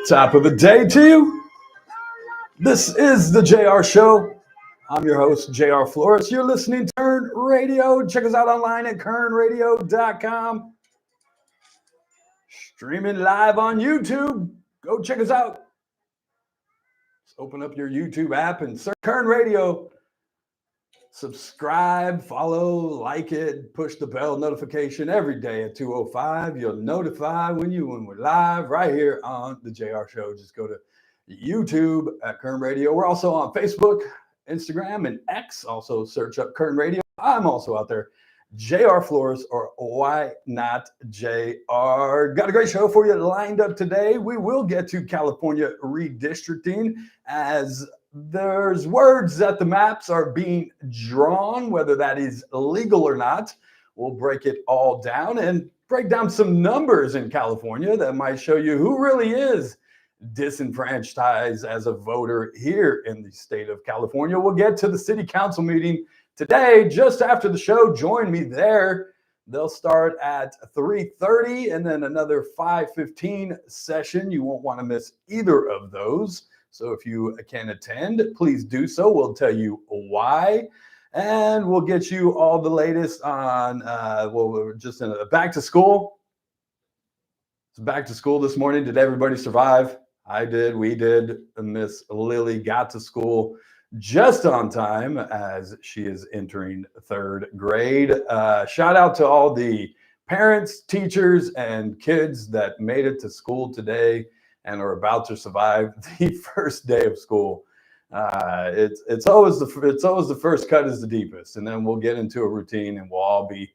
Top of the day to you. This is the JR Show. I'm your host, JR Flores. You're listening to Kern Radio. Check us out online at kernradio.com. Streaming live on YouTube. Go check us out. Just open up your YouTube app and search Kern Radio. Subscribe, follow, like it, push the bell notification every day at 2:05. You'll notify when we're live right here on the JR Show. Just go to YouTube at Kern Radio. We're also on Facebook, Instagram, and X. Also search up Kern Radio. I'm also out there, JR Flores, or why not JR. Got a great show for you lined up today. We will get to California redistricting as there's words that the maps are being drawn, whether that is legal or not. We'll break it all down and break down some numbers in California that might show you who really is disenfranchised as a voter here in the state of California. We'll get to the city council meeting today just after the show. Join me there. They'll start at 3:30 and then another 5:15 session. You won't want to miss either of those. So if you can attend, please do so. We'll tell you why. And we'll get you all the latest on, we're just in a back to school. It's back to school this morning. Did everybody survive? I did. We did. Miss Lily got to school just on time as she is entering third grade. Shout out to all the parents, teachers, and kids that made it to school today and are about to survive the first day of school. It's always the first cut is the deepest, and then we'll get into a routine and we'll all be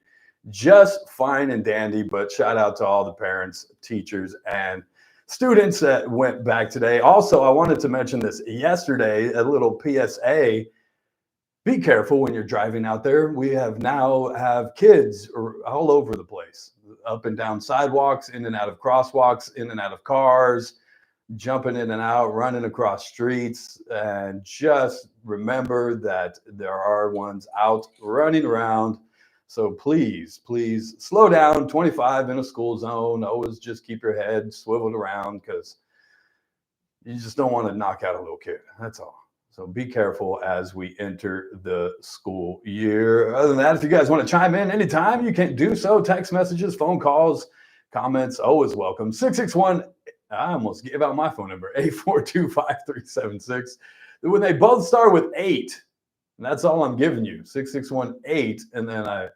just fine and dandy. But shout out to all the parents, teachers, and students that went back today. Also, I wanted to mention this yesterday, a little PSA. Be careful when you're driving out there. We now have kids all over the place, up and down sidewalks, in and out of crosswalks, in and out of cars, jumping in and out, running across streets. And just remember that there are ones out running around. So please slow down. 25 in a school zone. Always just keep your head swiveled around because you just don't want to knock out a little kid. That's all. So be careful as we enter the school year. Other than that, if you guys want to chime in anytime, you can do so. Text messages, phone calls, comments, always welcome. 661, I almost gave out my phone number, 842-5376. When they both start with 8, and that's all I'm giving you, 661-8, and then I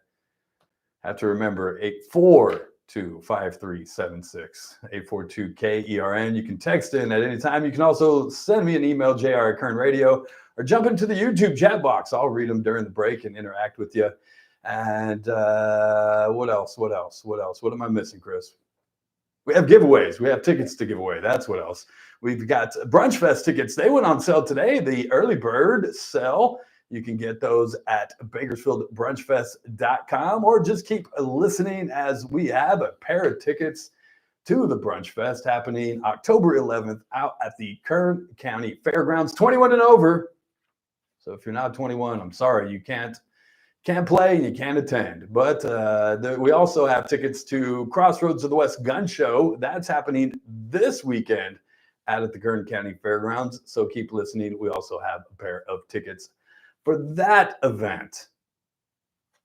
have to remember 842-5376, 842-KERN. You can text in at any time. You can also send me an email, JR@Kern Radio, or jump into the YouTube chat box. I'll read them during the break and interact with you. And what else? What am I missing, Chris? We have giveaways. We have tickets to give away. That's what else. We've got Brunch Fest tickets. They went on sale today, the early bird sale. You can get those at BakersfieldBrunchFest.com, or just keep listening as we have a pair of tickets to the Brunch Fest happening October 11th out at the Kern County Fairgrounds, 21 and over. So if you're not 21, I'm sorry, you can't play and you can't attend. But we also have tickets to Crossroads of the West Gun Show. That's happening this weekend out at the Kern County Fairgrounds. So keep listening. We also have a pair of tickets for that event.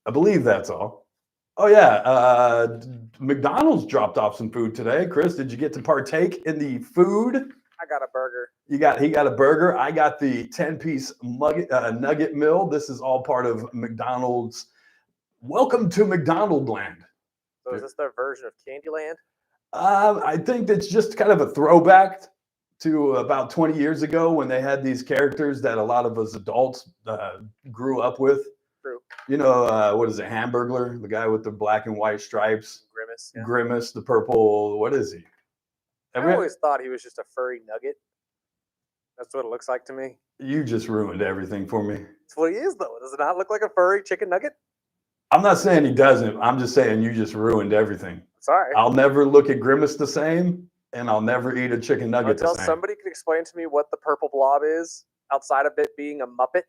I believe that's all. Oh yeah, McDonald's dropped off some food today. Chris, did you get to partake in the food? I got a burger. He got a burger. I got the 10-piece nugget meal. This is all part of McDonald's. Welcome to McDonald Land. So is this their version of Candyland? I think it's just kind of a throwback to about 20 years ago when they had these characters that a lot of us adults grew up with. True. You know, what is it, Hamburglar? The guy with the black and white stripes. Grimace. Yeah. Grimace, the purple, what is he? I always thought he was just a furry nugget. That's what it looks like to me. You just ruined everything for me. That's what he is, though. Does it not look like a furry chicken nugget? I'm not saying he doesn't. I'm just saying you just ruined everything. Sorry. I'll never look at Grimace the same, and I'll never eat a chicken nugget the same. Until somebody can explain to me what the purple blob is outside of it being a Muppet.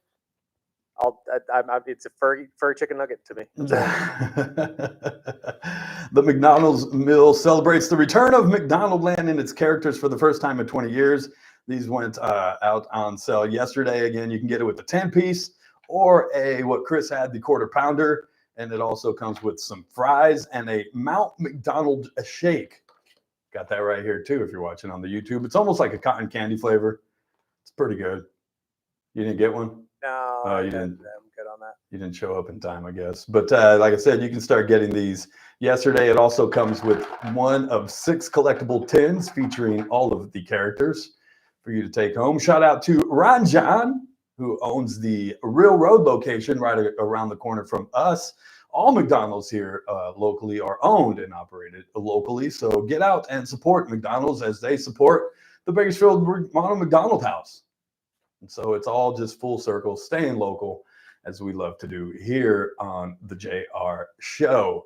It's a furry chicken nugget to me. The McDonald's meal celebrates the return of McDonaldland and its characters for the first time in 20 years. These went out on sale yesterday. Again, you can get it with the 10-piece or what Chris had, the quarter pounder. And it also comes with some fries and a Mount McDonald shake. Got that right here too if you're watching on the YouTube. It's almost like a cotton candy flavor. It's pretty good. You didn't get one? No, you didn't. I'm good on that. You didn't show up in time, I guess. But like I said, you can start getting these yesterday. It also comes with one of 6 collectible tins featuring all of the characters for you to take home. Shout out to Ranjan, who owns the Real Road location right around the corner from us. All McDonald's here locally are owned and operated locally. So get out and support McDonald's as they support the Bakersfield Ronald McDonald House. And so it's all just full circle, staying local, as we love to do here on the JR Show.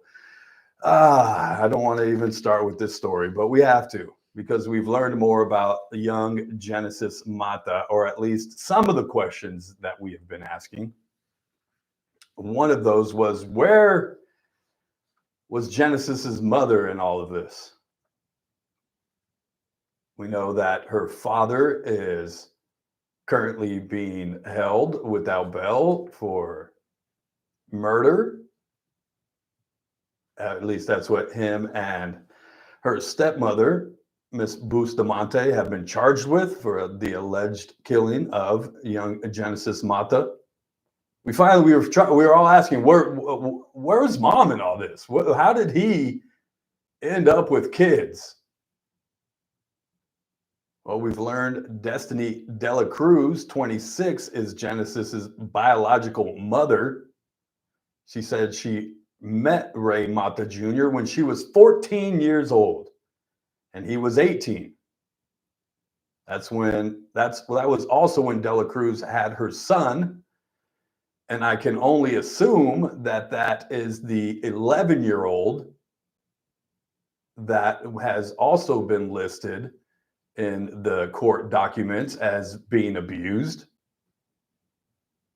I don't want to even start with this story, but we have to, because we've learned more about the young Genesis Mata, or at least some of the questions that we have been asking. One of those was, where was Genesis's mother in all of this? We know that her father is currently being held without bail for murder. At least that's what him and her stepmother, Miss Bustamante, have been charged with for the alleged killing of young Genesis Mata. We were all asking, where's mom in all this? How did he end up with kids? Well, we've learned Destiny Dela Cruz, 26, is Genesis's biological mother. She said she met Ray Mata Jr. when she was 14 years old, and he was 18. That was also when Dela Cruz had her son, and I can only assume that is the 11-year-old that has also been listed in the court documents as being abused.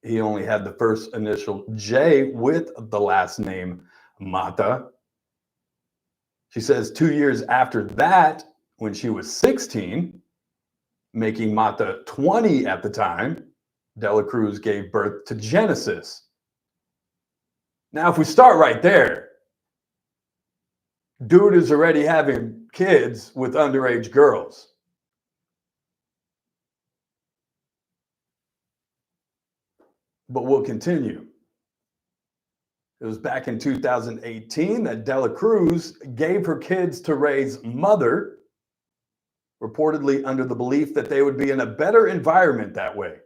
He only had the first initial J with the last name Mata. She says 2 years after that, when she was 16, making Mata 20 at the time, Dela Cruz gave birth to Genesis. Now, if we start right there, dude is already having kids with underage girls. But we'll continue. It was back in 2018 that Dela Cruz gave her kids to Ray's mother, reportedly under the belief that they would be in a better environment that way.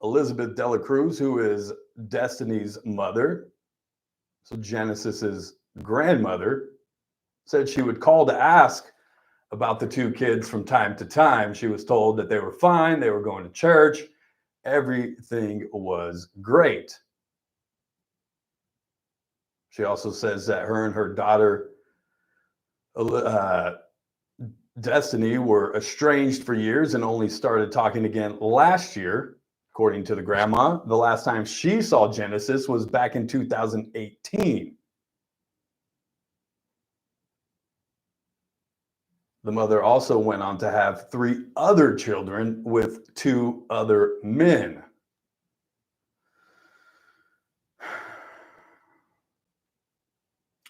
Elizabeth Dela Cruz, who is Destiny's mother, so Genesis's grandmother, said she would call to ask about the 2 kids from time to time. She was told that they were fine, they were going to church, everything was great. She also says that her and her daughter, Destiny, were estranged for years and only started talking again last year. According to the grandma, the last time she saw Genesis was back in 2018. The mother also went on to have 3 other children with 2 other men.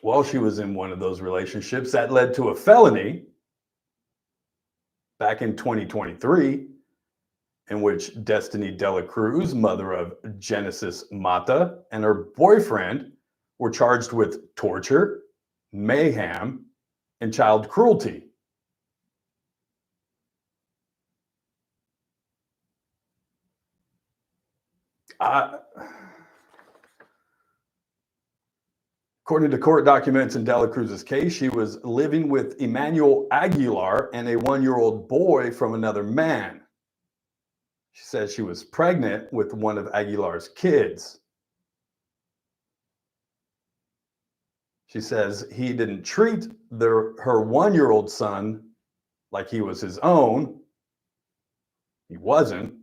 While she was in one of those relationships, that led to a felony back in 2023, in which Destiny Dela Cruz, mother of Genesis Mata, and her boyfriend were charged with torture, mayhem, and child cruelty. According to court documents in Dela Cruz's case, she was living with Emmanuel Aguilar and a 1-year-old boy from another man. She says she was pregnant with one of Aguilar's kids. She says he didn't treat her 1-year-old son like he was his own. He wasn't.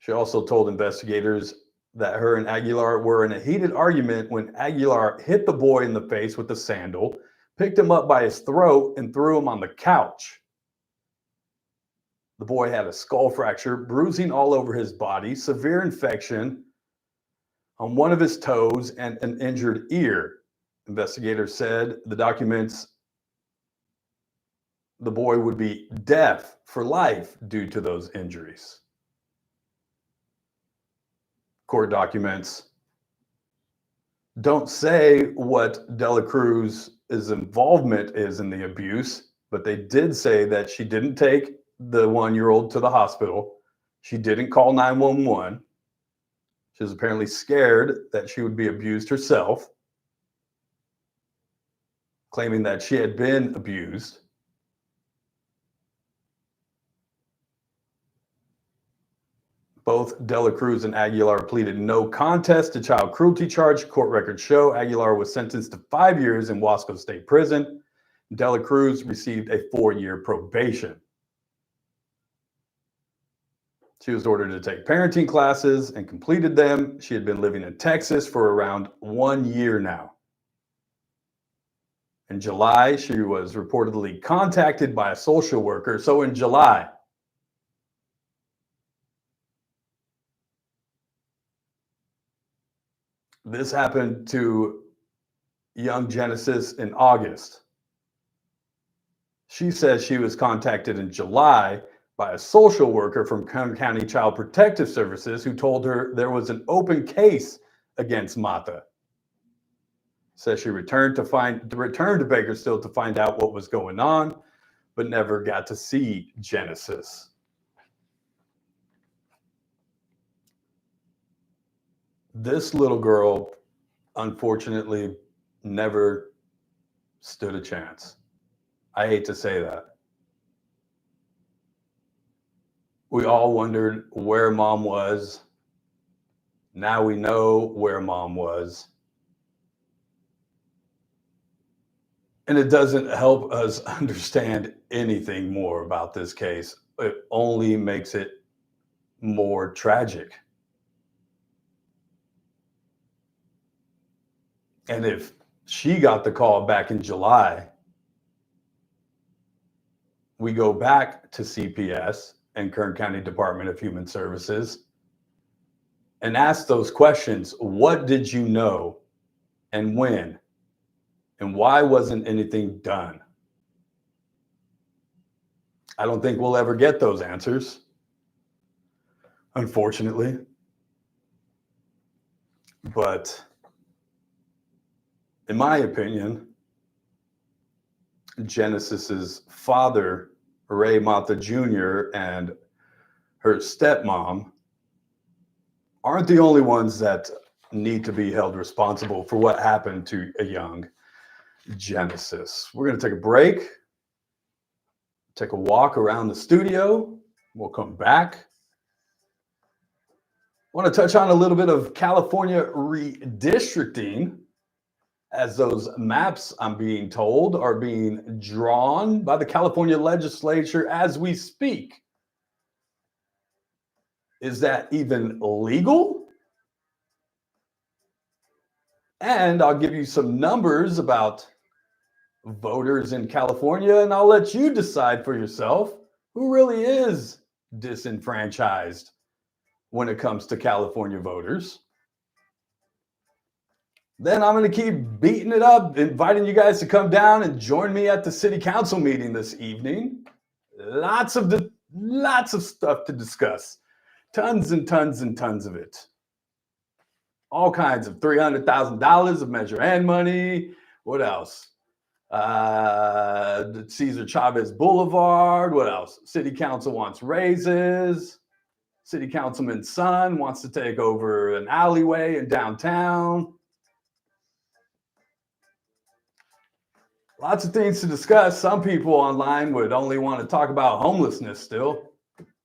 She also told investigators that her and Aguilar were in a heated argument when Aguilar hit the boy in the face with a sandal, picked him up by his throat, and threw him on the couch. The boy had a skull fracture, bruising all over his body, severe infection on one of his toes, and an injured ear. Investigators said the documents the boy would be deaf for life due to those injuries. Court documents don't say what Dela Cruz's involvement is in the abuse, but they did say that she didn't take the 1-year-old to the hospital. She didn't call 911. She was apparently scared that she would be abused herself, claiming that she had been abused. Both Dela Cruz and Aguilar pleaded no contest to child cruelty charge. Court records show Aguilar was sentenced to 5 years in Wasco State Prison. Dela Cruz received a 4-year probation. She was ordered to take parenting classes and completed them. She had been living in Texas for around 1 year now. In July, she was reportedly contacted by a social worker. So in July, this happened to young Genesis in August. She says she was contacted in July by a social worker from Kern County Child Protective Services who told her there was an open case against Mata. Says she returned to Bakersfield to find out what was going on, but never got to see Genesis. This little girl, unfortunately, never stood a chance. I hate to say that. We all wondered where mom was. Now we know where mom was. And it doesn't help us understand anything more about this case. It only makes it more tragic. And if she got the call back in July, we go back to CPS and Kern County Department of Human Services and ask those questions. What did you know and when? And why wasn't anything done? I don't think we'll ever get those answers, unfortunately. But in my opinion, Genesis's father, Ray Mata Jr., and her stepmom aren't the only ones that need to be held responsible for what happened to a young Genesis. We're going to take a break, take a walk around the studio. We'll come back. I want to touch on a little bit of California redistricting, as those maps, I'm being told, are being drawn by the California legislature as we speak. Is that even legal? And I'll give you some numbers about voters in California, and I'll let you decide for yourself who really is disenfranchised when it comes to California voters. Then I'm going to keep beating it up, inviting you guys to come down and join me at the city council meeting this evening. Lots of stuff to discuss. Tons and tons and tons of it. All kinds of $300,000 of Measure N money. What else? Cesar Chavez Blvd. What else? City council wants raises. City councilman's son wants to take over an alleyway in downtown. Lots of things to discuss. Some people online would only want to talk about homelessness still.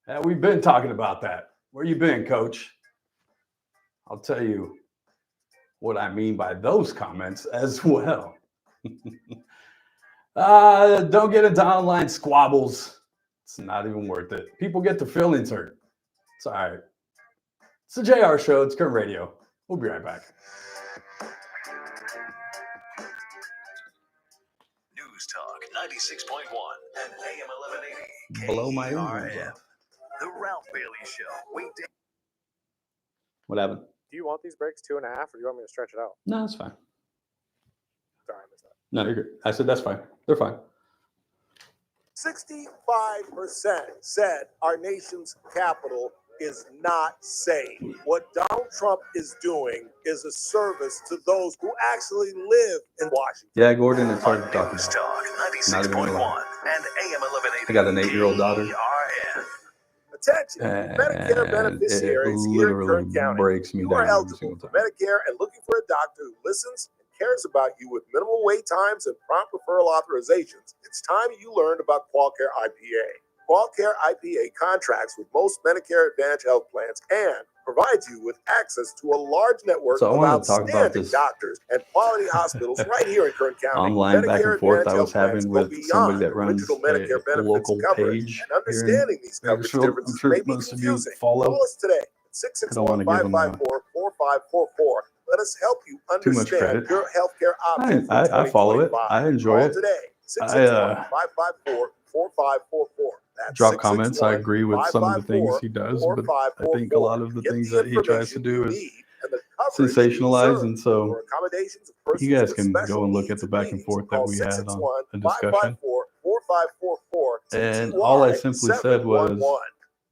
Yeah, we've been talking about that. Where you been, Coach? I'll tell you what I mean by those comments as well. Don't get into online squabbles. It's not even worth it. People get their feelings hurt. It's all right. It's the JR Show. It's Current Radio. We'll be right back. News Talk 96.1 and AM 1180. Blow my ears KERN. off. The Ralph Bailey Show. Weekday. What happened? Do you want these breaks 2.5, or do you want me to stretch it out? No, that's fine. Sorry, I missed that. No, you're good. I said that's fine. They're fine. 65% said our nation's capital is not safe. What Donald Trump is doing is a service to those who actually live in Washington. Yeah, Gordon, it's hard to talk News about. Talk 96.1 and AM 1180. I got an 8-year-old daughter. KERN. Attention, Medicare And beneficiaries it here in literally Kern County. breaks me You down are every eligible single for time. Medicare and looking for a doctor who listens and cares about you with minimal wait times and prompt referral authorizations. It's time you learned about QualCare IPA. QualCare IPA contracts with most Medicare Advantage health plans and provides you with access to a large network So I of wanted to talk about outstanding this doctors and quality hospitals right here in Kern County. online back and Medicare forth Advantage I was health plans having go with somebody beyond that runs original Medicare a benefits local and coverage, page and here in understanding these coverage Bakersfield. I'm differences sure may be most of you confusing. follow. Call us today I don't want to give them 661-554-4544. Let us help you too much understand credit. your healthcare options. I follow it. I enjoy Call it. today. I 661-554-4544. That's drop comments. I agree with some of the things he does, but I think a lot of the Get things the that he tries to information do you is need and the coverage you sensationalize, deserve. and so For accommodations of you persons guys with can special go and look at needs the back and needs, forth that call we had on a discussion. 661-554-4544. And all I simply said was, 711.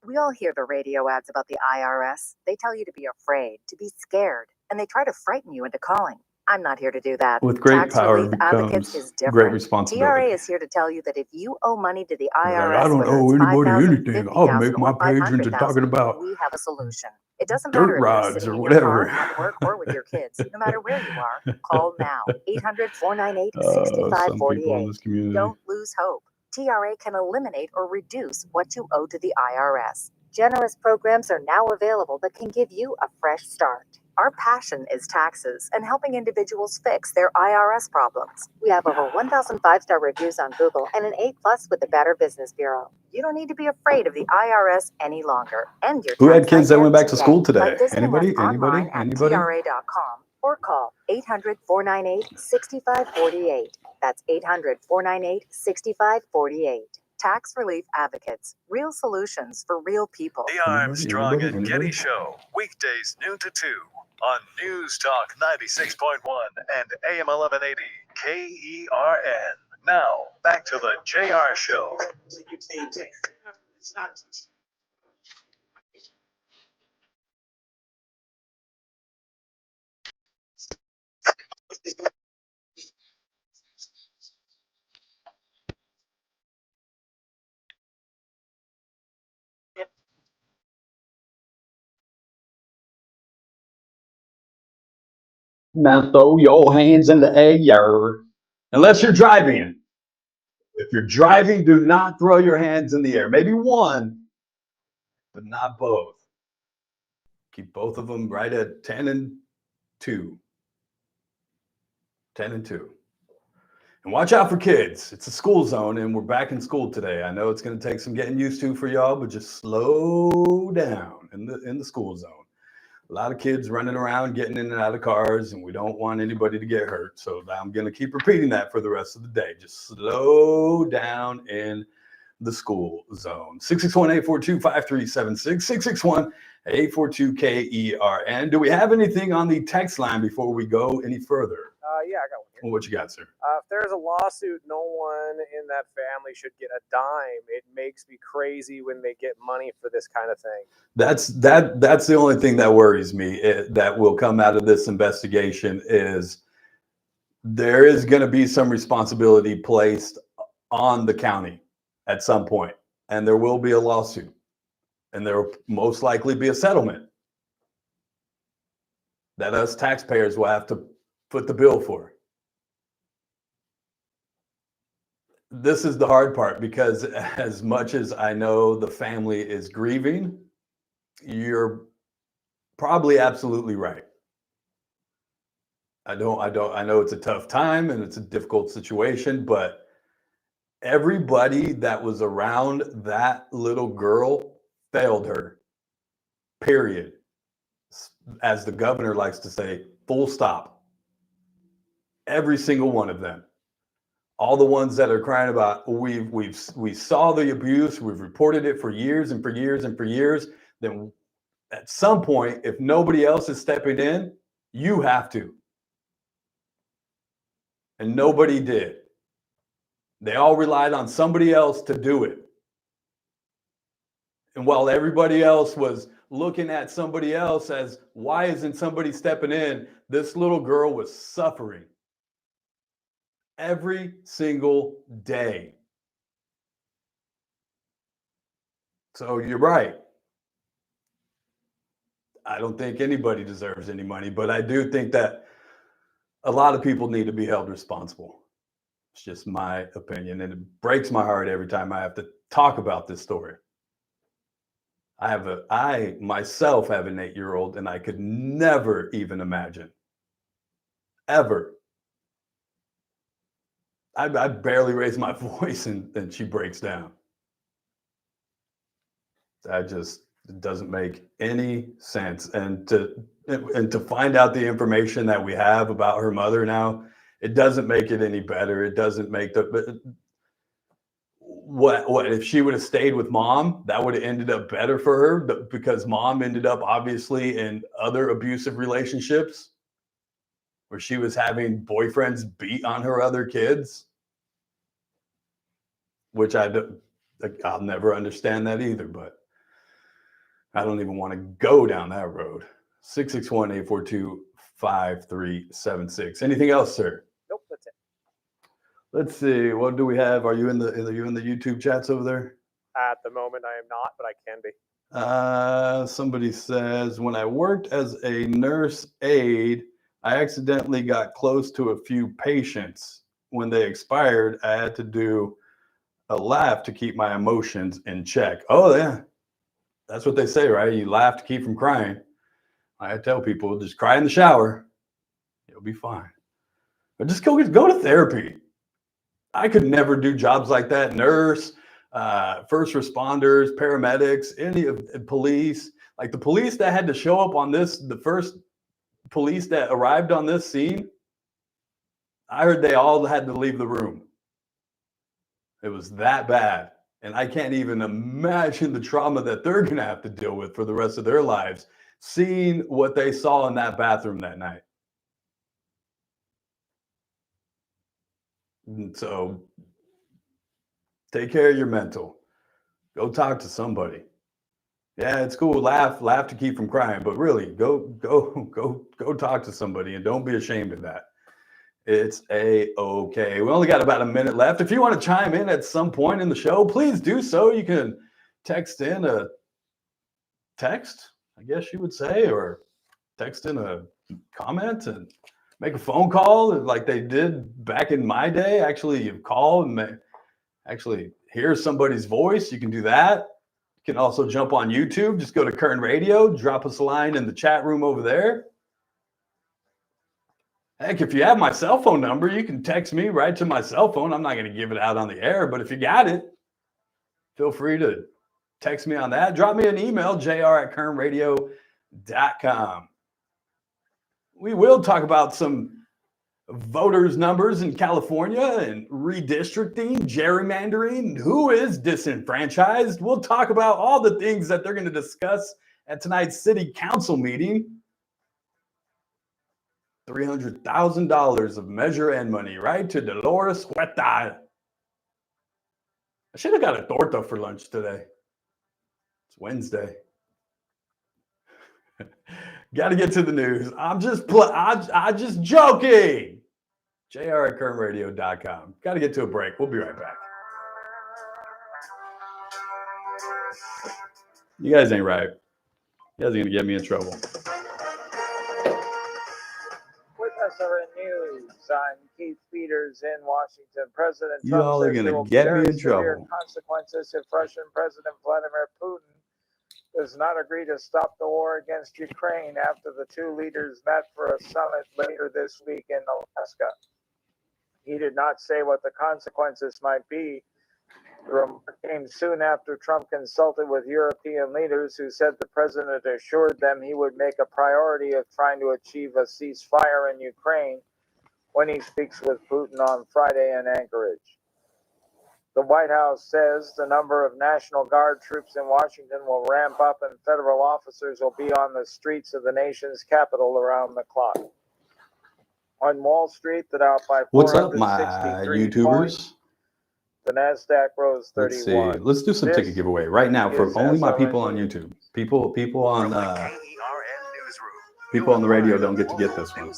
We all hear the radio ads about the IRS. They tell you to be afraid, to be scared, and they try to frighten you into calling. I'm not here to do that. with great Tax power Relief Advocates comes is great different. responsibility. TRA is here to tell you that if you owe money to the Like, IRS, I don't whether owe it's anybody 5,000, anything. I'll 50,000, make my or page into 500,000, talking about we have a solution. It doesn't dirt matter if you're rods sitting or in your car, whatever. at work, or with your kids. No matter where you are, call now. Some people in 800-498-6548. this community. Don't lose hope. TRA can eliminate or reduce what you owe to the IRS. Generous programs are now available that can give you a fresh start. Our passion is taxes and helping individuals fix their IRS problems. We have over 1,000 5-star reviews on Google and an A+ with the Better Business Bureau. You don't need to be afraid of the IRS any longer. End your Who had tax kids that went nightmare back to school today by today? visiting Anybody? us online at Anybody? TRA.com or call 800-498-6548. That's 800-498-6548. Tax Relief Advocates. Real solutions for real people. The Armstrong and Getty Show. Weekdays noon to 2 on News Talk 96.1 and AM 1180. KERN. Now, back to the JR Show. Now throw your hands in the air. Unless you're driving. If you're driving, do not throw your hands in the air. Maybe one, but not both. Keep both of them right at 10 and 2. 10 and 2. And watch out for kids. It's a school zone, and we're back in school today. I know it's going to take some getting used to for y'all, but just slow down in the school zone. A lot of kids running around, getting in and out of cars, and we don't want anybody to get hurt. So I'm going to keep repeating that for the rest of the day. Just slow down in the school zone. 661-842-5376, 661-842-KERN. Do we have anything on the text line before we go any further? Yeah, I got one here. Well, what you got, sir? If there's a lawsuit, no one in that family should get a dime. It makes me crazy when they get money for this kind of thing. That's the only thing that worries me that will come out of this investigation is there is going to be some responsibility placed on the county at some point, and there will be a lawsuit, and there will most likely be a settlement that us taxpayers will have to foot the bill for. This is the hard part, because as much as I know the family is grieving, you're probably absolutely right. I know it's a tough time and it's a difficult situation, but everybody that was around that little girl failed her, period. as the governor likes to say, full stop. Every single one of them. All the ones that are crying about, we saw the abuse, we've reported it for years and for years and for years. Then at some point, if nobody else is stepping in, you have to. And nobody did. They all relied on somebody else to do it. And while everybody else was looking at somebody else as, why isn't somebody stepping in? This little girl was suffering every single day. So you're right. I don't think anybody deserves any money, but I do think that a lot of people need to be held responsible. It's just my opinion, and it breaks my heart every time I have to talk about this story. I myself have an 8-year-old, and I could never even imagine, ever. I barely raise my voice, and she breaks down. It doesn't make any sense. And to find out the information that we have about her mother now, it doesn't make it any better. It doesn't make what if she would have stayed with mom, that would have ended up better for her, because mom ended up obviously in other abusive relationships where she was having boyfriends beat on her other kids, which I'll never understand that either, but I don't even want to go down that road. 661-842-5376. Anything else, sir? Nope, that's it. Let's see. What do we have? Are you in the YouTube chats over there? At the moment, I am not, but I can be. Somebody says, when I worked as a nurse aide, I accidentally got close to a few patients. When they expired, I had to do a laugh to keep my emotions in check. Oh, yeah. That's what they say, right? You laugh to keep from crying. I tell people, just cry in the shower. You'll be fine. But just go to therapy. I could never do jobs like that. Nurse, first responders, paramedics, any of police. Like the police that had to show up on this, the first police that arrived on this scene, I heard they all had to leave the room. It was that bad. And I can't even imagine the trauma that they're going to have to deal with for the rest of their lives, seeing what they saw in that bathroom that night. And so take care of your mental. Go talk to somebody. Yeah, it's cool. Laugh to keep from crying, but really go talk to somebody, and don't be ashamed of that. It's okay. We only got about a minute left. If you want to chime in at some point in the show, please do so. You can text in a text, I guess you would say, or text in a comment and make a phone call like they did back in my day. Actually, you call and actually hear somebody's voice. You can do that. You can also jump on YouTube. Just go to Kern Radio, drop us a line in the chat room over there. Heck, if you have my cell phone number, you can text me right to my cell phone. I'm not going to give it out on the air, but if you got it, feel free to text me on that. Drop me an email, jr@kernradio.com. We will talk about some voters' numbers in California and redistricting, gerrymandering, who is disenfranchised. We'll talk about all the things that they're going to discuss at tonight's city council meeting. $300,000 of Measure N money, right, to Delores Huerta. I should have got a torta for lunch today. It's Wednesday. Got to get to the news. I'm just joking. jr@kernradio.com. Got to get to a break. We'll be right back. You guys ain't right. You guys are going to get me in trouble. News. I'm Keith Peters in Washington. President You Trump all are says going there to will be get me very in severe trouble. consequences if Russian President Vladimir Putin does not agree to stop the war against Ukraine after the two leaders met for a summit later this week in Alaska. He did not say what the consequences might be, The remark came soon after Trump consulted with European leaders who said the president assured them he would make a priority of trying to achieve a ceasefire in Ukraine when he speaks with Putin on Friday in Anchorage. The White House says the number of National Guard troops in Washington will ramp up and federal officers will be on the streets of the nation's capital around the clock. On Wall Street, the Dow by What's up, my 463 YouTubers? points. The NASDAQ rose 31. Let's see. Let's do some ticket giveaway right now for only my people on YouTube. People on people on the radio don't get to get this one.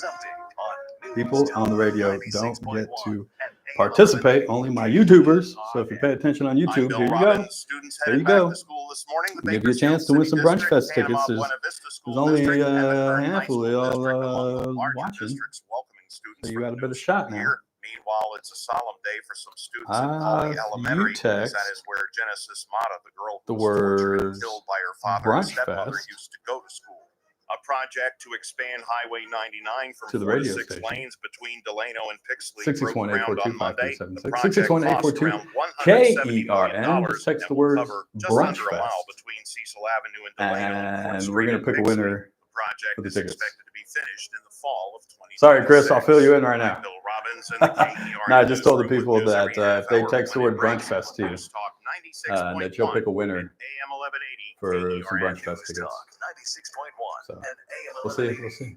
People on the radio don't get to participate. Only my YouTubers. So if you pay attention on YouTube, here you go. There you go. We'll give you a chance to win some Brunch Fest tickets. There's only a handful of y'all watching. So you got a bit of shot now. Meanwhile, it's a solemn day for some students in Pauley Elementary. That is where Genesis Mata, the girl who was tortured and killed by her father and stepmother, used to go to school. A project to expand Highway 99 from 4 to 6 lanes between Delano and Pixley broke ground on Monday. The project cost around $170 million text the and will words cover just Brunch under a mile Fest. between Cecil Avenue and Delano And Court we're Street going to pick a Pixley. winner. The project for the is tickets. expected to be finished in the fall of 2026. Sorry, Chris, I'll fill you in right now. Bill Robbins and the KER No, I just told the newsroom people with News that Arena if they hour text the when word it breaks Brunch Fest on too, News Talk that you'll pick a 96.1 winner and AM 1180 for some Brunch KERN. Fest tickets. So, 96.1 and AM we'll see. We'll see. KERN.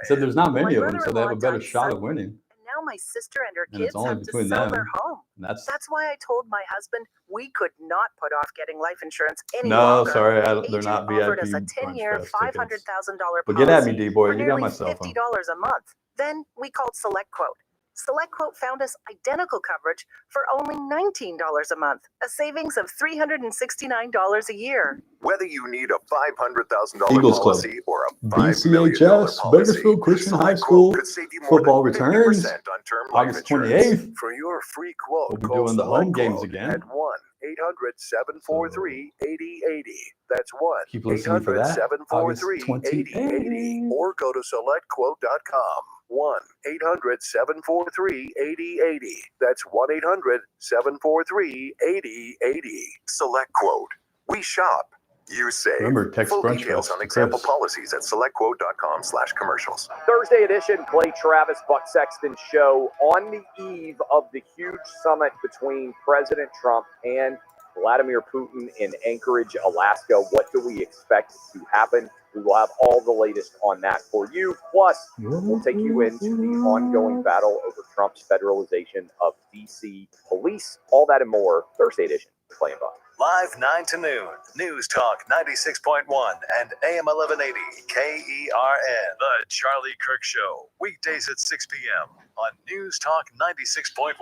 Said there's not many My of them, so they have a better brother-in-law shot died of winning. And now my sister and her And it's kids only have to between sell them. their home. And that's That's why I told my husband we could not put off getting life insurance any no, longer. sorry, they're Agent not offered VIP us a Brunch 10-year, Fest $500,000 tickets. policy But get at me, D-boy. for You got nearly my cell phone. $50 a month. Then we called SelectQuote. SelectQuote found us identical coverage for only $19 a month, a savings of $369 a year. Whether you need a $500,000 Eagles Club. policy or a $5 million BCHS, policy, Bakersfield Christian High SelectQuote School could save you more football than returns 50% on term life August insurance. 28th. For your free quote, We'll be call doing the home games SelectQuote again. at 1-800-743-8080. That's Keep listening for that. August 1-800-743-8080. 28th. Or go to SelectQuote.com. 1-800-743-8080. That's 1-800-743-8080. SelectQuote. We shop. You save. Remember, text Full Brunch details Fest on to example Chris. policies at SelectQuote.com/commercials. Thursday edition, Clay Travis, Buck Sexton show on the eve of the huge summit between President Trump and Vladimir Putin in Anchorage, Alaska. What do we expect to happen? We will have all the latest on that for you. Plus, we'll take you into the ongoing battle over Trump's federalization of D.C. police. All that and more, Thursday edition, Clay and Buck. Live 9 to noon. News Talk 96.1 and AM 1180 KERN. The Charlie Kirk Show. Weekdays at 6 p.m. on News Talk 96.1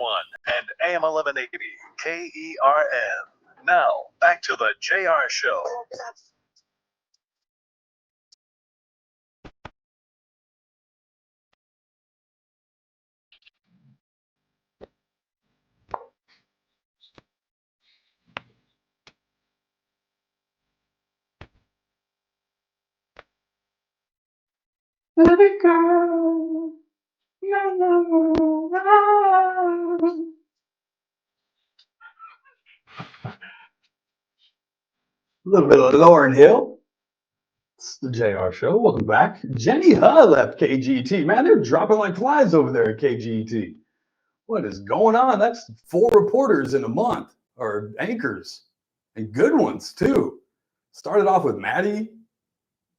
and AM 1180 KERN. Now, back to the JR Show. Let it go. No. A little bit of Lauren Hill. It's the JR Show. Welcome back. Jenny Huh left KGT. Man, they're dropping like flies over there at KGT. What is going on? That's 4 reporters in a month, or anchors, and good ones too. Started off with Maddie,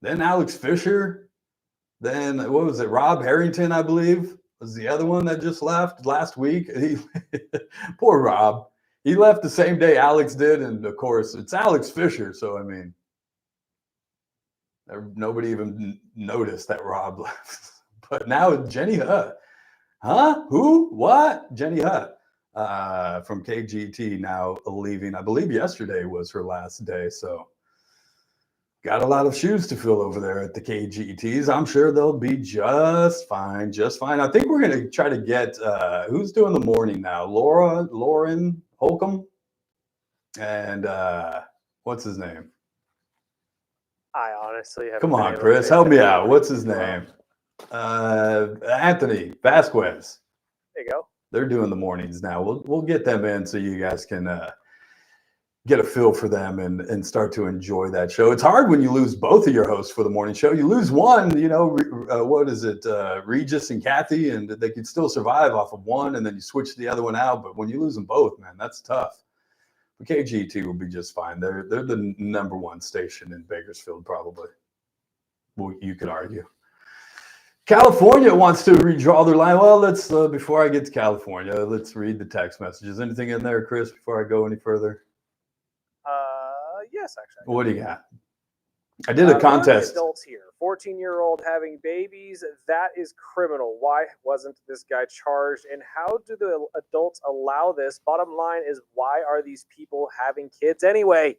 then Alex Fisher, then what was it? Rob Harrington, I believe, was the other one that just left last week. Poor Rob. He left the same day Alex did, and of course, it's Alex Fisher. So I mean, nobody even noticed that Rob left. But now Jenny Huh. Huh? Who? What? Jenny Huh from KGT now leaving. I believe yesterday was her last day. So got a lot of shoes to fill over there at the KGTs. I'm sure they'll be just fine. Just fine. I think we're going to try to get who's doing the morning now? Lauren Holcomb. And what's his name? I honestly have. Come on, Chris. Help me out. What's his name? Anthony Vasquez. There you go. They're doing the mornings now. We'll get them in so you guys can get a feel for them and start to enjoy that show. It's hard when you lose both of your hosts for the morning show. You lose one, you know, what is it, Regis and Kathy, and they could still survive off of one, and then you switch the other one out. But when you lose them both, man, that's tough. But KGT will be just fine. They're the number one station in Bakersfield, probably. Well, you could argue. California wants to redraw their line. Well, let's before I get to California, let's read the text messages. Anything in there, Chris, before I go any further? Yes, actually. What do you got? I did a contest. Adults here, 14-year-old having babies. That is criminal. Why wasn't this guy charged? And how do the adults allow this? Bottom line is, why are these people having kids anyway?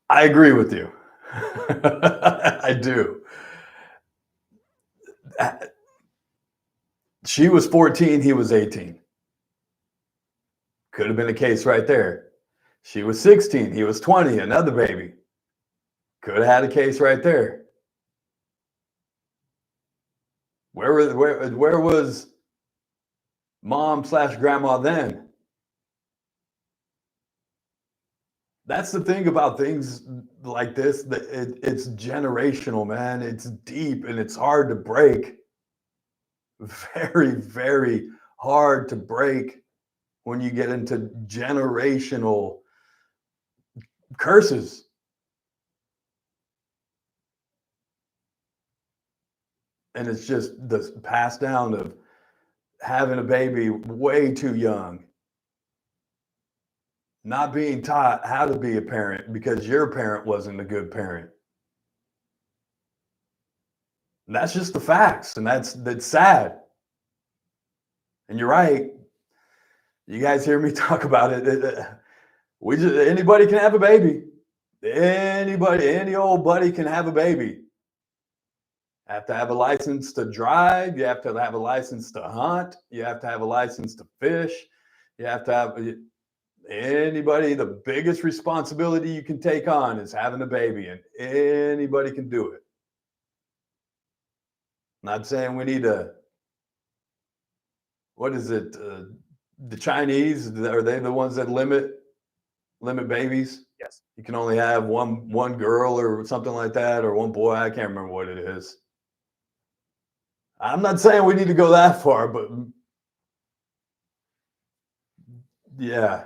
I agree with you. I do. She was 14, he was 18. Could have been a case right there. She was 16, he was 20, another baby. Could have had a case right there. Where was mom/grandma then? That's the thing about things like this, that it's generational, man. It's deep and it's hard to break. Very, very hard to break when you get into generational curses. And it's just the passed down of having a baby way too young, not being taught how to be a parent because your parent wasn't a good parent. And that's just the facts, and that's sad. And you're right. You guys hear me talk about it. Anybody can have a baby. Anybody, any old buddy can have a baby. Have to have a license to drive. You have to have a license to hunt. You have to have a license to fish. You have to have anybody. The biggest responsibility you can take on is having a baby, and anybody can do it. Not saying we need to. What is it? The Chinese, are they the ones that limit babies? Yes. You can only have one girl or something like that, or one boy. I can't remember what it is. I'm not saying we need to go that far, but yeah.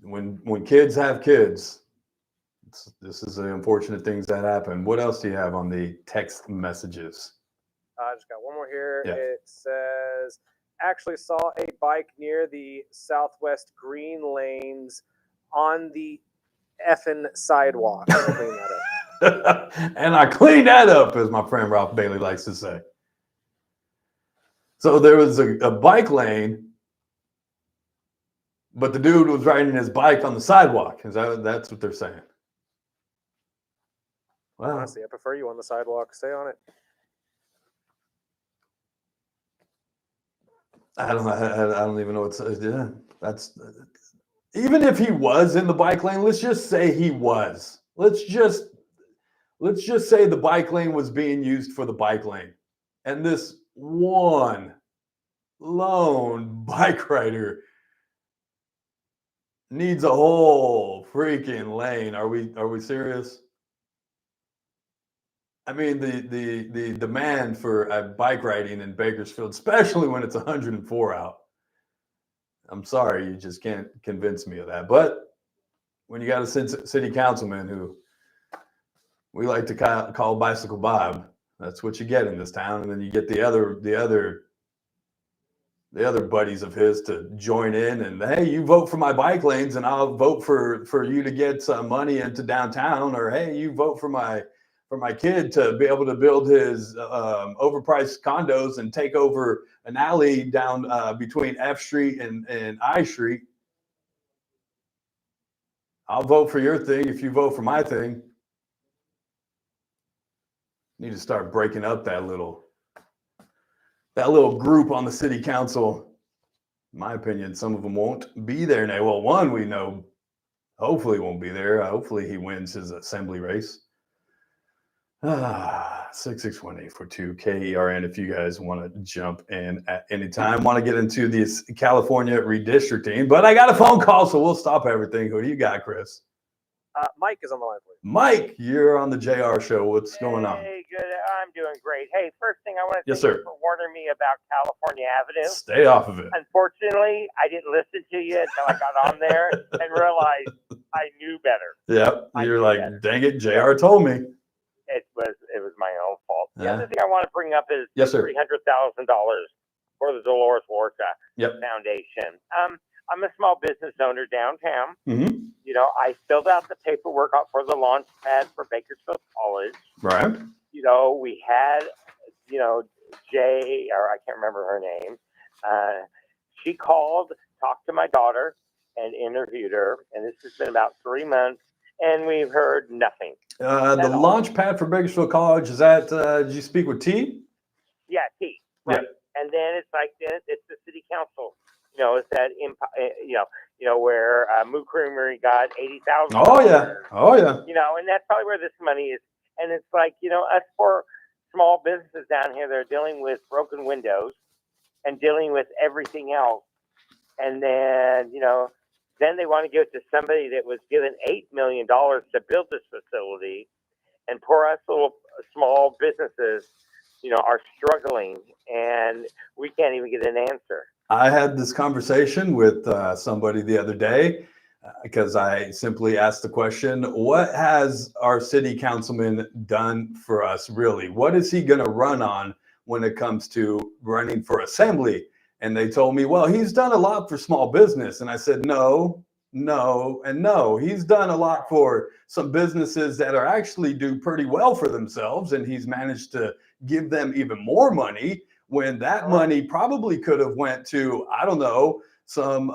When kids have kids, this is the unfortunate things that happen. What else do you have on the text messages? I just got one more here. Yeah. It says, actually saw a bike near the southwest green lanes on the effing sidewalk. I'll clean that up. And I cleaned that up, as my friend Ralph Bailey likes to say. So there was a bike lane, but the dude was riding his bike on the sidewalk. That's what they're saying? Well, Honestly, I prefer you on the sidewalk. Stay on it. I don't even know what's yeah. That's even if he was in the bike lane. Let's just say he was. Let's just say the bike lane was being used for the bike lane, and this one lone bike rider needs a whole freaking lane. Are we serious? I mean, the demand for bike riding in Bakersfield, especially when it's 104 out. I'm sorry, you just can't convince me of that. But when you got a city councilman who we like to call Bicycle Bob, that's what you get in this town. And then you get the other buddies of his to join in, and hey, you vote for my bike lanes, and I'll vote for you to get some money into downtown, or hey, you vote for my kid to be able to build his overpriced condos and take over an alley down between F Street and I Street. I'll vote for your thing if you vote for my thing. Need to start breaking up that little group on the city council. In my opinion, some of them won't be there now. Well, one we know hopefully won't be there. Hopefully he wins his assembly race. 661-842 KERN. If you guys want to jump in at any time, want to get into this California redistricting, but I got a phone call, so we'll stop everything. Who do you got, Chris? Mike is on the line for you. Mike, you're on the JR show. What's going on? Hey, good. I'm doing great. Hey, first thing I want to Yes, thank sir. you for warning me about California Avenue. Stay off of it. Unfortunately, I didn't listen to you until I got on there and realized I knew better. Yep. I You're knew like, better. dang it, JR told me. It was my own fault. The Yeah. other thing I want to bring up is Yes, sir. $300,000 for the Delores Huerta Yep. Foundation. I'm a small business owner downtown. Mm-hmm. You know, I filled out the paperwork for the launch pad for Bakersfield College. Right. You know, we had, you know, Jay, or I can't remember her name. She called, talked to my daughter, and interviewed her. And this has been about 3 months, and we've heard nothing. The launch pad for Bakersfield College, is that, did you speak with T? Yeah, T. Right. Yeah. And then it's like, it's the city council. You know, it's that, where Moo Creamery got $80,000. Oh, yeah. Oh, yeah. You know, and that's probably where this money is. And it's like, you know, us poor small businesses down here, they're dealing with broken windows and dealing with everything else. And then, you know, then they want to give it to somebody that was given $8 million to build this facility. And poor us little small businesses, you know, are struggling and we can't even get an answer. I had this conversation with somebody the other day because I simply asked the question, what has our city councilman done for us, really? What is he going to run on when it comes to running for assembly? And they told me, well, he's done a lot for small business. And I said, no, and no. He's done a lot for some businesses that are actually do pretty well for themselves. And he's managed to give them even more money when that money probably could have went to, I don't know, some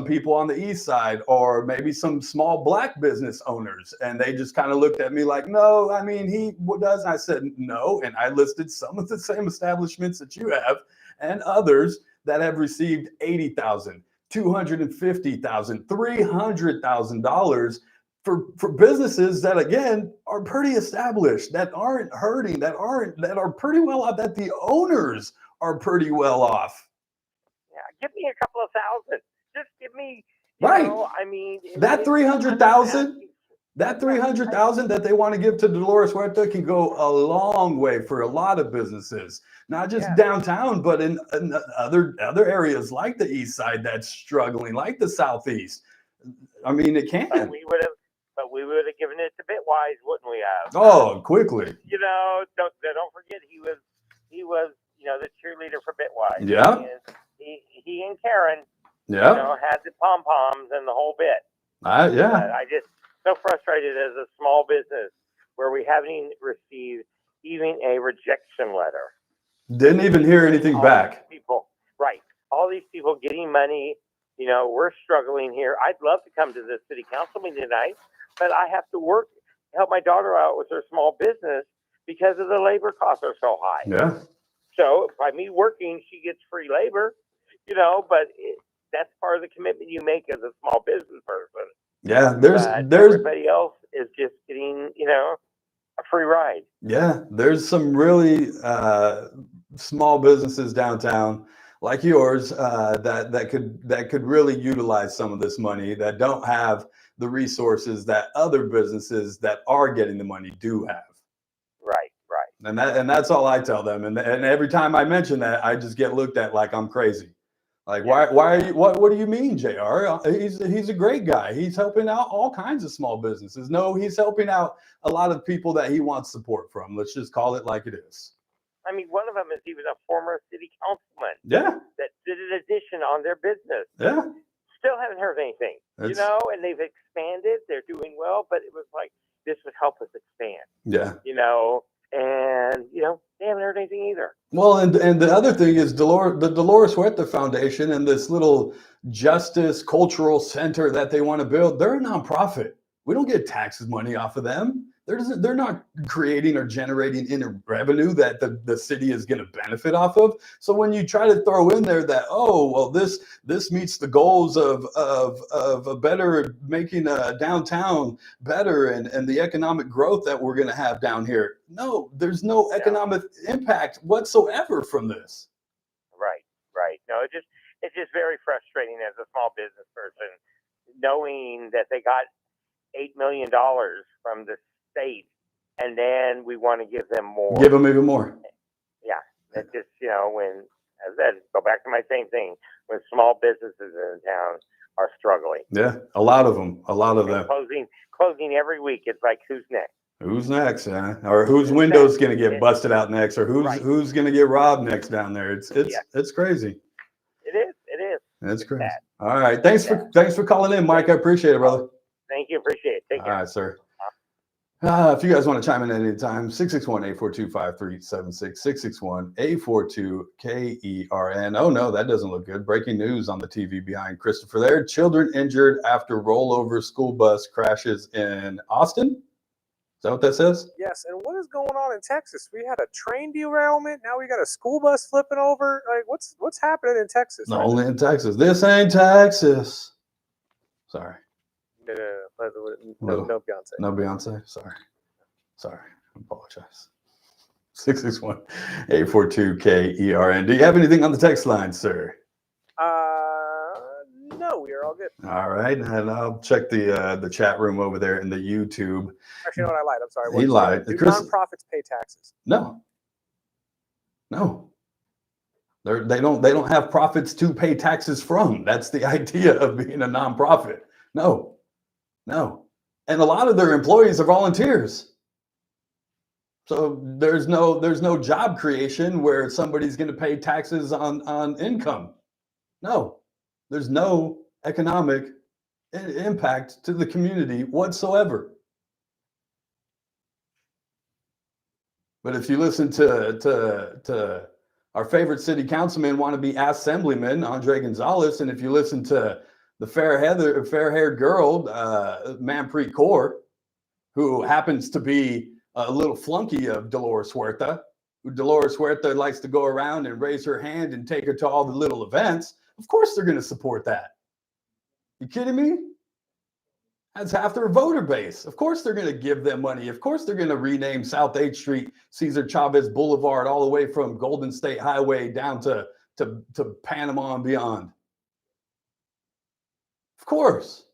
people on the east side or maybe some small black business owners. And they just kind of looked at me like, no, I mean, he does. I said, no. And I listed some of the same establishments that you have and others that have received $80,000, $250,000, $300,000 for businesses that, again, are pretty established, that aren't hurting, that are pretty well off, that the owners are pretty well off. Yeah, give me a couple of thousand. Just give me, Right. you know, I mean, That 300,000, that 300,000 that they want to give to Delores Huerta can go a long way for a lot of businesses, not just downtown, but in other areas like the east side that's struggling, like the southeast. I mean, it can. But we would have given it to Bitwise, wouldn't we have? Oh, quickly. You know, don't forget he was, you know, the cheerleader for Bitwise. Yeah. He and Karen, Yeah. you know, had the pom poms and the whole bit. Yeah. I just so frustrated as a small business where we haven't received even a rejection letter. Didn't even hear anything back. People, right? All these people getting money. You know, we're struggling here. I'd love to come to the city council meeting tonight, but I have to help my daughter out with her small business because of the labor costs are so high. Yeah. So by me working, she gets free labor, you know, but that's part of the commitment you make as a small business person. Yeah. There's everybody else is just getting, you know, a free ride. Yeah. There's some really small businesses downtown like yours that could really utilize some of this money, that don't have the resources that other businesses that are getting the money do have. Right. And that's all I tell them. And every time I mention that, I just get looked at like I'm crazy. Like, why are you, what do you mean, JR? He's a great guy. He's helping out all kinds of small businesses. No, he's helping out a lot of people that he wants support from. Let's just call it like it is. I mean, one of them is even a former city councilman. Yeah. That did an addition on their business. Yeah. Still haven't heard anything, you know, and they've expanded. They're doing well, but it was like, this would help us expand. Yeah. You know, and, you know, they haven't heard anything either. Well, and the other thing is the Delores Huerta Foundation and this little justice cultural center that they want to build, they're a nonprofit. We don't get taxes money off of them. They're not creating or generating any revenue that the city is going to benefit off of. So when you try to throw in there that, oh, well, this meets the goals of a better, making a downtown better and the economic growth that we're going to have down here. No, there's no economic impact whatsoever from this. Right. No, it's just very frustrating as a small business person, knowing that they got $8 million from the state, and then we want to give them more. Give them even more. Yeah, it's just, when, as I said, go back to my same thing, when small businesses in town are struggling. Yeah, a lot of them. Closing every week. It's like, who's next? Who's next, or whose window's going to get busted out next, or who's going to get robbed next down there? It's crazy. It is. It's crazy. All right, thanks for calling in, Mike. I appreciate it, brother. Thank you. Appreciate it. Take care. All right, sir. If you guys want to chime in at any time, 661-842-5376, 661-842-KERN. Oh, no, that doesn't look good. Breaking news on the TV behind Christopher there. Children injured after rollover school bus crashes in Austin. Is that what that says? Yes, and what is going on in Texas? We had a train derailment. Now we got a school bus flipping over. Like, what's happening in Texas? No, only in Texas. This ain't Texas. Sorry. No Beyonce. No Beyonce. Sorry. I apologize. 661-842-KERN. Do you have anything on the text line, sir? No, we are all good. All right, and I'll check the chat room over there in the YouTube. Actually, you know what? I lied. I'm sorry. He lied. Do nonprofits pay taxes? No. They don't have profits to pay taxes from. That's the idea of being a nonprofit. No. And a lot of their employees are volunteers. So there's no job creation where somebody's going to pay taxes on income. No. There's no economic impact to the community whatsoever. But if you listen to our favorite city councilman, wannabe assemblyman, Andre Gonzalez, and if you listen to the fair-haired girl, Manpreet Kaur, who happens to be a little flunky of Delores Huerta, who Delores Huerta likes to go around and raise her hand and take her to all the little events, of course they're going to support that. You kidding me? That's half their voter base. Of course they're going to give them money. Of course they're going to rename South 8th Street, Cesar Chavez Blvd, all the way from Golden State Highway down to Panama and beyond. Of course.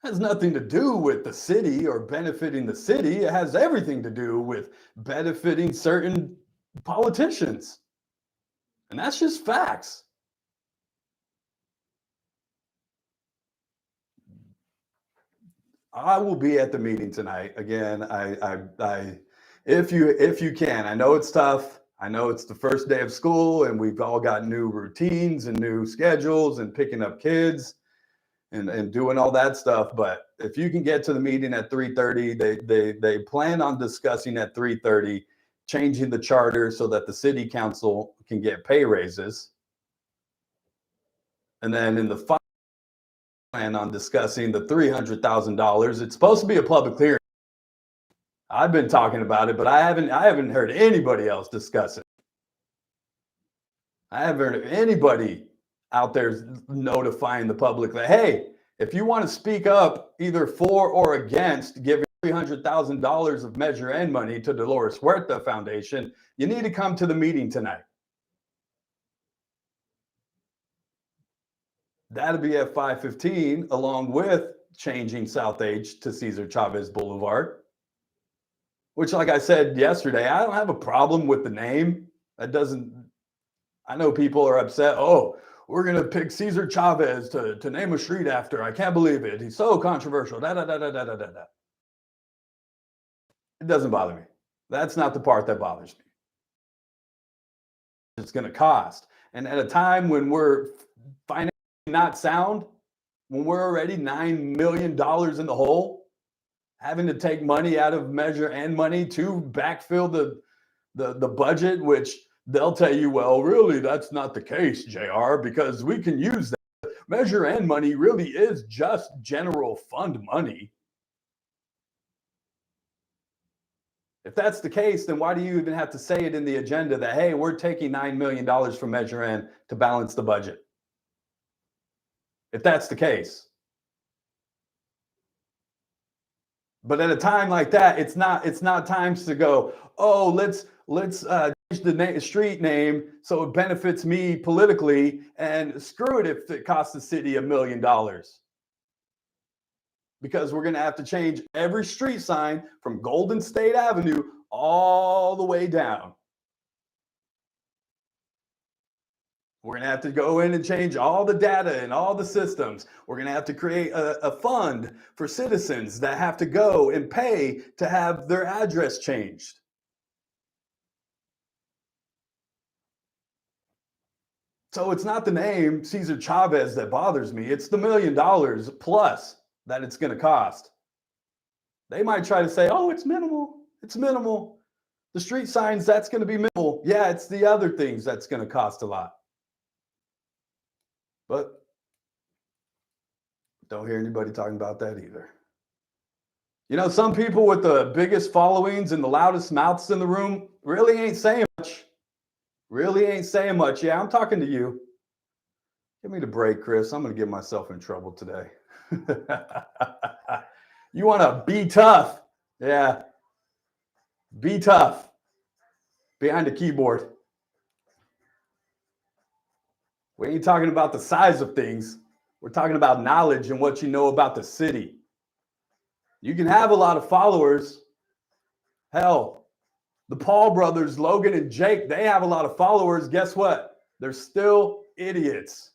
It has nothing to do with the city or benefiting the city. It has everything to do with benefiting certain politicians. And that's just facts. I will be at the meeting tonight. Again, if you can. I know it's tough. I know it's the first day of school and we've all got new routines and new schedules and picking up kids and doing all that stuff. But if you can get to the meeting at 3:30, they plan on discussing at 3:30 changing the charter so that the city council can get pay raises. And then in the final plan on discussing the $300,000, it's supposed to be a public hearing. I've been talking about it, but I haven't heard anybody else discuss it. I haven't heard of anybody out there notifying the public that, hey, if you want to speak up either for or against giving $300,000 of Measure N money to Delores Huerta Foundation, you need to come to the meeting tonight. That'll be at 5:15, along with changing South H to Cesar Chavez Blvd, which, like I said yesterday, I don't have a problem with the name. I know people are upset. Oh, we're going to pick Cesar Chavez to name a street after. I can't believe it. He's so controversial. It doesn't bother me. That's not the part that bothers me. It's going to cost. And at a time when we're financially not sound, when we're already $9 million in the hole, having to take money out of Measure N money to backfill the budget, which they'll tell you, well, really, that's not the case, JR, because we can use that. Measure N money really is just general fund money. If that's the case, then why do you even have to say it in the agenda that, hey, we're taking $9 million from Measure N to balance the budget? If that's the case. But at a time like that, it's not times to go, oh, let's change the street name so it benefits me politically, and screw it if it costs the city $1 million. Because we're going to have to change every street sign from Golden State Avenue all the way down. We're going to have to go in and change all the data and all the systems. We're going to have to create a fund for citizens that have to go and pay to have their address changed. So it's not the name Cesar Chavez that bothers me. It's the $1 million plus that it's going to cost. They might try to say, oh, it's minimal. It's minimal. The street signs, that's going to be minimal. Yeah, it's the other things that's going to cost a lot. But don't hear anybody talking about that either. You know, some people with the biggest followings and the loudest mouths in the room really ain't saying much. Really ain't saying much. Yeah, I'm talking to you. Give me the break, Chris. I'm going to get myself in trouble today. You want to be tough. Yeah. Be tough. Behind the keyboard. We ain't talking about the size of things. We're talking about knowledge and what you know about the city. You can have a lot of followers. Hell, the Paul brothers, Logan and Jake, they have a lot of followers. Guess what? They're still idiots.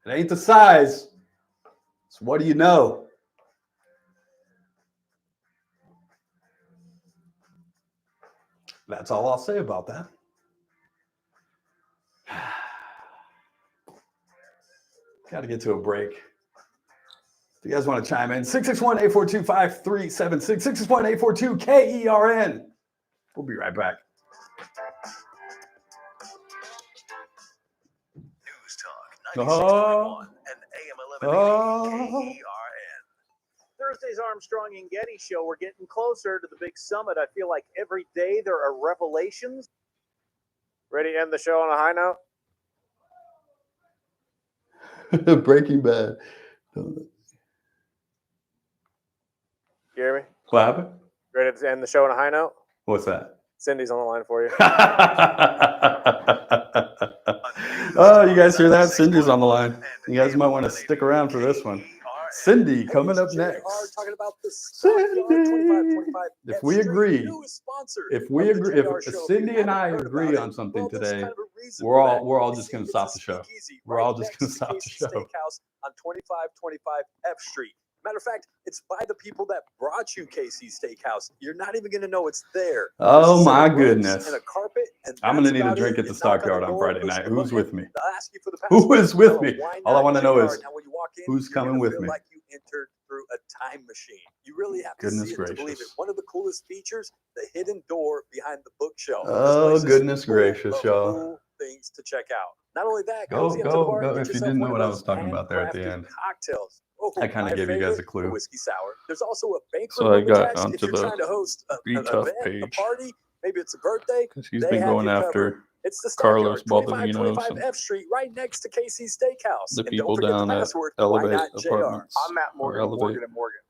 It ain't the size. It's what do you know? That's all I'll say about that. Got to get to a break. If you guys want to chime in, 661-842-5376, 661-842-KERN. We'll be right back. News Talk 96.1 and AM 1180 KERN. Thursday's Armstrong and Getty show. We're getting closer to the big summit. I feel like every day there are revelations. Ready to end the show on a high note? Breaking Bad. You hear me? What happened? Ready to end the show on a high note? What's that? Cindy's on the line for you. Oh, you guys hear that? Cindy's on the line. You guys might want to stick around for this one. Cindy coming up next. Cindy. If we agree, if Cindy and I agree on something today, we're all just going to stop the show. We're all just going to stop the show. On 2525 F Street. Matter of fact, it's by the people that brought you KC Steakhouse. You're not even going to know it's there. Oh my goodness. And a carpet, and I'm going to need a drink at the Stockyard on Friday night. Who's with me? Who is with me? All I want to know is who's coming with me. Like you entered through a time machine. You really have to see it to believe it. One of the coolest features, the hidden door behind the bookshelf. Oh, goodness gracious, y'all. Cool things to check out. Not only that, go. If you didn't know what I was talking about there at the end. Cocktails. I kind of gave you guys a clue. Whiskey sour. There's also a banquet. So I got onto if you're trying to host an event, page. a party, maybe it's a birthday. Because he's been going after it's the Carlos Stockyard, Baldovino. 25 F Street, right next to KC Steakhouse. The people down at Elevate Apartments. I'm Matt Morgan, Morgan & Morgan.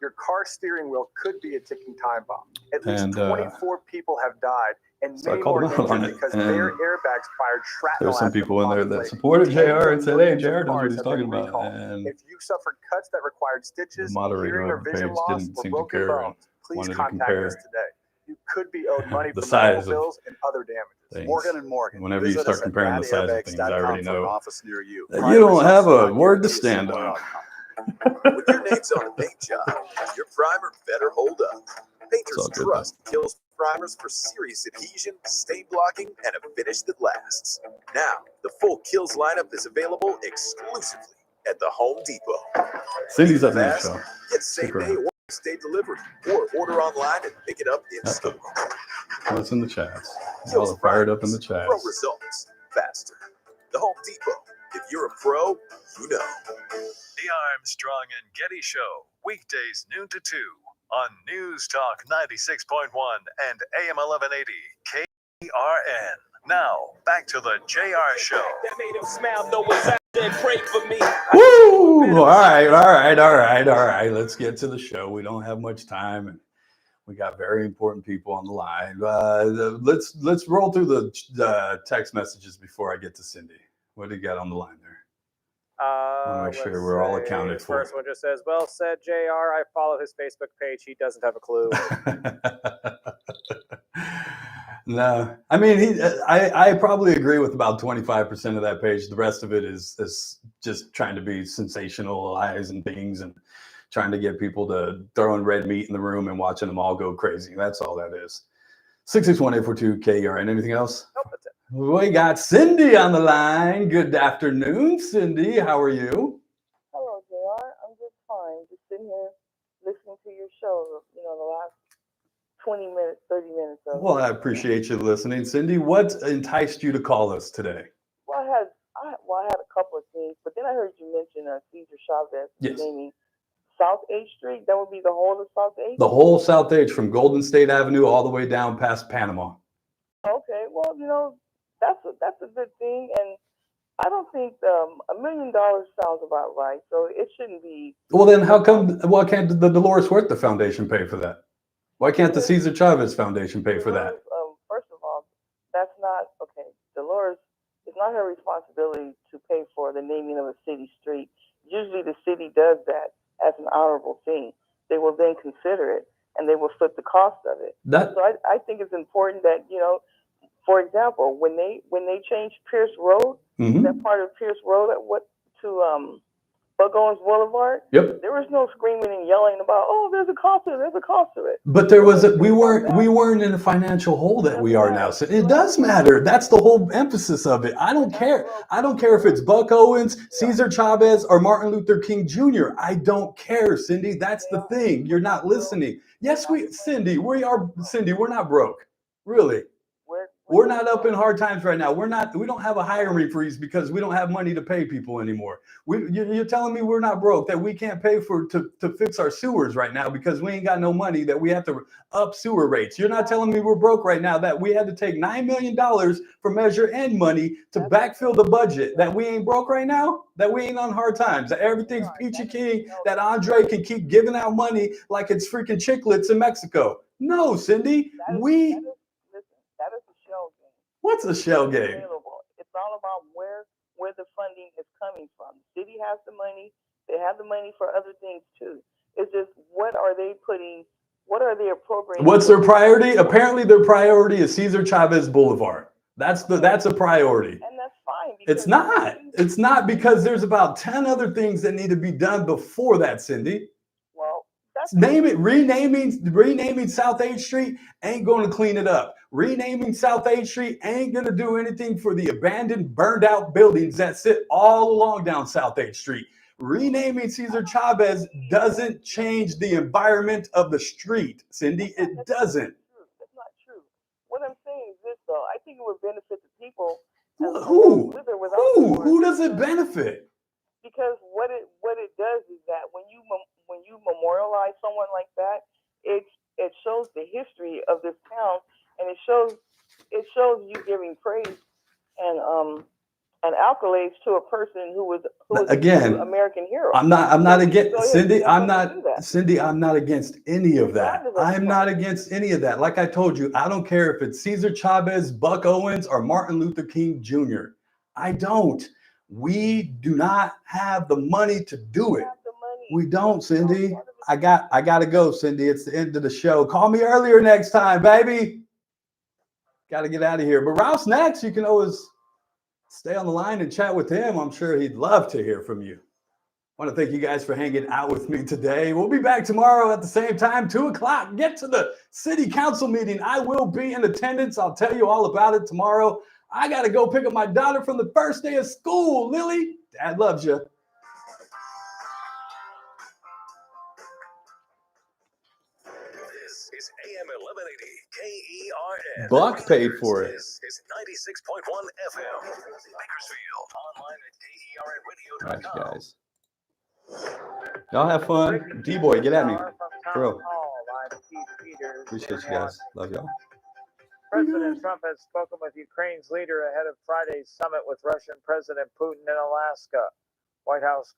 Your car steering wheel could be a ticking time bomb. At least 24 people have died, and so many more injured because their airbags fired shrapnel. There's some people in there that supported JR and said, hey, JR knows what he's talking about. And if you suffered cuts that required stitches, the moderator hearing or of the vision page loss, didn't or seem to broken care bones, please wanted to contact compare us today. You could be owed money the for size medical bills and other damages. Morgan & Morgan. Whenever you start comparing the size of things, I already know office near you. that you don't have a word to stand on. When your name's on a paint job, your primer better hold up. Painters trust Kills primers for serious adhesion, stain blocking, and a finish that lasts. Now, the full Kills lineup is available exclusively at the Home Depot. Cindy's up next, though. Get same-day or next-day delivery, or order online and pick it up in store. What's in the chats? Y'all are fired up in the chats. Pro results faster. The Home Depot. If you're a pro, you know. The Armstrong and Getty Show, weekdays noon to 2 on News Talk 96.1 and AM 1180 KRN. Now, back to the JR Show. That made him smile, know what's out there, pray for me. Woo! All right. Let's get to the show. We don't have much time, and we got very important people on the line. Let's roll through the text messages before I get to Cindy. What do you got on the line there? I want to make sure we're all accounted for. First one just says, "Well said, JR. I follow his Facebook page. He doesn't have a clue." No, I mean, I probably agree with about 25% of that page. The rest of it is just trying to be sensationalizing things and trying to get people to throwing red meat in the room and watching them all go crazy. That's all that is. 661-842-KERN. Anything else? Nope, that's it. We got Cindy on the line. Good afternoon, Cindy. How are you? Hello, JR. I'm just fine. Just sitting here listening to your show, the last 20 minutes, 30 minutes of it. Well, I appreciate you listening. Cindy, what enticed you to call us today? Well, I had a couple of things, but then I heard you mention Cesar Chavez naming South H Street. That would be the whole of South H? The whole South H from Golden State Avenue all the way down past Panama. Okay, well, that's a good thing, and I don't think $1 million sounds about right, so it shouldn't be. Well, then why can't the Delores Huerta Foundation pay for that? Why can't the Cesar Chavez Foundation pay for that? First of all, that's not, okay, Delores, it's not her responsibility to pay for the naming of a city street. Usually the city does that as an honorable thing. They will then consider it, and they will foot the cost of it. So I think it's important that, for example, when they changed Pierce Road, that part of Pierce Road to Buck Owens Boulevard, there was no screaming and yelling about, oh, there's a cost to it. But we weren't in the financial hole that we are now. So it does matter. That's the whole emphasis of it. I don't care. I don't care if it's Buck Owens, Cesar Chavez, or Martin Luther King Jr. I don't care, Cindy. That's the thing. You're not listening. Yes, Cindy, we're not broke. Really. We're not up in hard times right now. We don't have a hiring freeze because we don't have money to pay people anymore. You're telling me we're not broke, that we can't pay to fix our sewers right now because we ain't got no money, that we have to up sewer rates. You're not telling me we're broke right now, that we had to take $9 million for Measure N money to backfill the budget, that we ain't broke right now, that we ain't on hard times, that everything's peachy keen, that Andre can keep giving out money like it's freaking chiclets in Mexico. No, Cindy, that is a shell game. What's a shell game? It's all about where the funding is coming from. The city has the money. They have the money for other things too. It's just what are they appropriating? What's their priority? Apparently their priority is Cesar Chavez Boulevard. That's a priority. And that's fine. It's not. It's not, because there's about 10 other things that need to be done before that, Cindy. Well, renaming South H Street ain't going to clean it up. Renaming South H Street ain't going to do anything for the abandoned, burned out buildings that sit all along down South H Street. Renaming Cesar Chavez doesn't change the environment of the street, Cindy. It doesn't. That's not true. What I'm saying is this, though. I think it would benefit the people. Who? Who does it benefit? Because what it does is that when you memorialize someone like that, it shows the history of this town, and it shows you giving praise and accolades to a person who was again an American hero. I'm not against Cindy. I'm not against any of that. I'm not against any of that. Like I told you, I don't care if it's Cesar Chavez, Buck Owens, or Martin Luther King Jr. I don't. We do not have the money to do it. We don't, Cindy. I got to go, Cindy. It's the end of the show. Call me earlier next time, baby. Got to get out of here. But Ralph's next. You can always stay on the line and chat with him. I'm sure he'd love to hear from you. I want to thank you guys for hanging out with me today. We'll be back tomorrow at the same time, 2 o'clock. Get to the city council meeting. I will be in attendance. I'll tell you all about it tomorrow. I got to go pick up my daughter from the first day of school. Lily, Dad loves you. This is AM 1180 KERN. Buck paid for it. This is 96.1 FM. Bakersfield. Online at KERNradio.com. All right, guys. Y'all have fun. D-Boy, get at me. Bro. Keith Peters. Appreciate in you guys. Washington. Love y'all. President Trump has spoken with Ukraine's leader ahead of Friday's summit with Russian President Putin in Alaska. White House